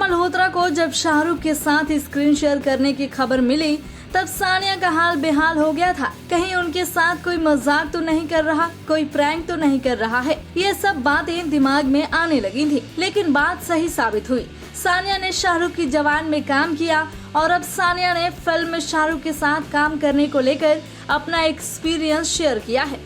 मल्होत्रा को जब शाहरुख के साथ स्क्रीन शेयर करने की खबर मिली तब सानिया का हाल बेहाल हो गया था। कहीं उनके साथ कोई मजाक तो नहीं कर रहा, कोई प्रैंक तो नहीं कर रहा है, ये सब बातें दिमाग में आने लगी थी। लेकिन बात सही साबित हुई। सानिया ने शाहरुख की जवान में काम किया और अब सानिया ने फिल्म में शाहरुख के साथ काम करने को लेकर अपना एक्सपीरियंस शेयर किया है।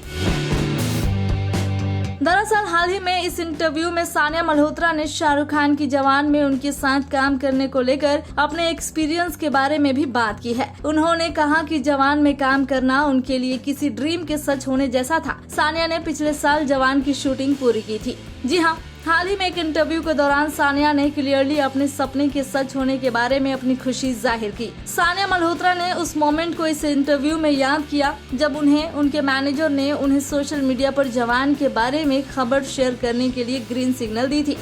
दरअसल हाल ही में इस इंटरव्यू में सानिया मल्होत्रा ने शाहरुख खान की जवान में उनके साथ काम करने को लेकर अपने एक्सपीरियंस के बारे में भी बात की है। उन्होंने कहा कि जवान में काम करना उनके लिए किसी ड्रीम के सच होने जैसा था। सानिया ने पिछले साल जवान की शूटिंग पूरी की थी। जी हाँ, हाल ही में एक इंटरव्यू के दौरान सानिया ने क्लियरली अपने सपने के सच होने के बारे में अपनी खुशी जाहिर की। सानिया मल्होत्रा ने उस मोमेंट को इस इंटरव्यू में याद किया जब उन्हें उनके मैनेजर ने उन्हें सोशल मीडिया पर जवान के बारे में खबर शेयर करने के लिए ग्रीन सिग्नल दी थी।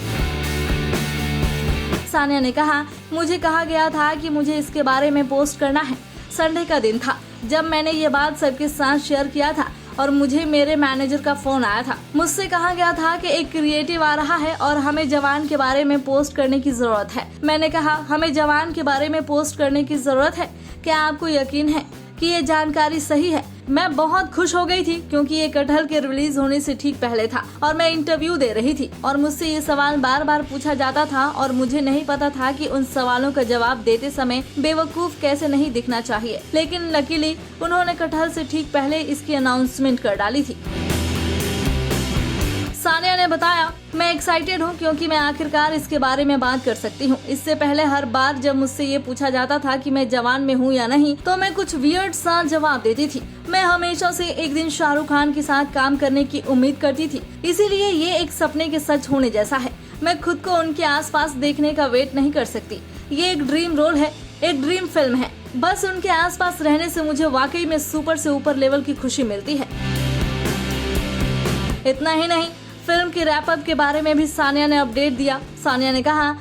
सानिया ने कहा, मुझे कहा गया था कि मुझे इसके बारे में पोस्ट करना है। संडे का दिन था जब मैंने ये बात सबके साथ शेयर किया था और मुझे मेरे मैनेजर का फोन आया था। मुझसे कहा गया था कि एक क्रिएटिव आ रहा है और हमें जवान के बारे में पोस्ट करने की जरूरत है। मैंने कहा, हमें जवान के बारे में पोस्ट करने की जरूरत है। क्या आपको यकीन है कि ये जानकारी सही है? मैं बहुत खुश हो गई थी क्योंकि ये कटहल के रिलीज होने से ठीक पहले था और मैं इंटरव्यू दे रही थी और मुझसे ये सवाल बार बार पूछा जाता था और मुझे नहीं पता था कि उन सवालों का जवाब देते समय बेवकूफ कैसे नहीं दिखना चाहिए। लेकिन लकीली उन्होंने कटहल से ठीक पहले इसकी अनाउंसमेंट कर डाली थी। सानिया ने बताया, मैं एक्साइटेड हूँ क्योंकि मैं आखिरकार इसके बारे में बात कर सकती हूँ। इससे पहले हर बार जब मुझसे ये पूछा जाता था कि मैं जवान में हूँ या नहीं तो मैं कुछ वियर्ड सा जवाब देती थी। मैं हमेशा से एक दिन शाहरुख खान के साथ काम करने की उम्मीद करती थी, इसीलिए ये एक सपने के सच होने जैसा है। मैं खुद को उनके आसपास देखने का वेट नहीं कर सकती। ये एक ड्रीम रोल है, एक ड्रीम फिल्म है। बस उनके आसपास रहने से मुझे वाकई में सुपर से ऊपर लेवल की खुशी मिलती है। इतना ही नहीं, फिल्म की रैप अप के बारे में भी सानिया ने अपडेट दिया। सानिया ने कहा,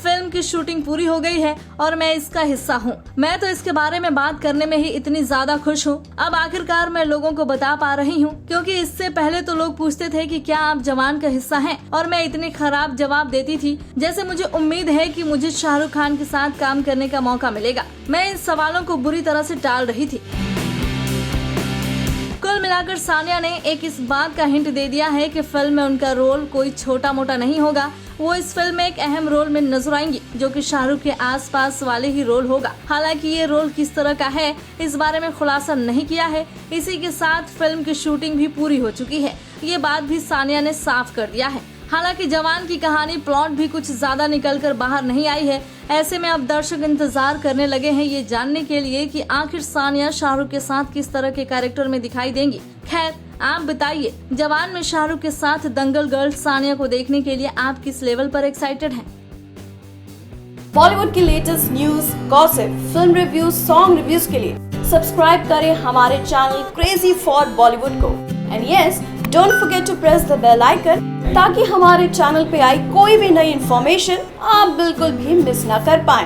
फिल्म की शूटिंग पूरी हो गई है और मैं इसका हिस्सा हूँ। मैं तो इसके बारे में बात करने में ही इतनी ज्यादा खुश हूँ। अब आखिरकार मैं लोगों को बता पा रही हूँ क्योंकि इससे पहले तो लोग पूछते थे कि क्या आप जवान का हिस्सा हैं और मैं इतनी खराब जवाब देती थी जैसे मुझे उम्मीद है कि मुझे शाहरुख खान के साथ काम करने का मौका मिलेगा। मैं इन सवालों को बुरी तरह से टाल रही थी। कुल मिलाकर सानिया ने एक इस बात का हिंट दे दिया है कि फिल्म में उनका रोल कोई छोटा मोटा नहीं होगा। वो इस फिल्म में एक अहम रोल में नजर आएंगी जो कि शाहरुख के आसपास वाले ही रोल होगा। हालांकि ये रोल किस तरह का है इस बारे में खुलासा नहीं किया है। इसी के साथ फिल्म की शूटिंग भी पूरी हो चुकी है, ये बात भी सानिया ने साफ कर दिया है। हालांकि जवान की कहानी प्लॉट भी कुछ ज्यादा निकलकर बाहर नहीं आई है। ऐसे में अब दर्शक इंतजार करने लगे हैं ये जानने के लिए कि आखिर सानिया शाहरुख के साथ किस तरह के कैरेक्टर में दिखाई देंगी। खैर, आप बताइए, जवान में शाहरुख के साथ दंगल गर्ल सानिया को देखने के लिए आप किस लेवल पर एक्साइटेड हैं? बॉलीवुड की latest news, gossip, film reviews, song reviews के लिए सब्सक्राइब करें हमारे चैनल क्रेजी फॉर बॉलीवुड को। And yes, don't forget to press the bell icon ताकि हमारे चैनल पे आई कोई भी नई इन्फॉर्मेशन आप बिल्कुल भी मिस ना कर पाएं।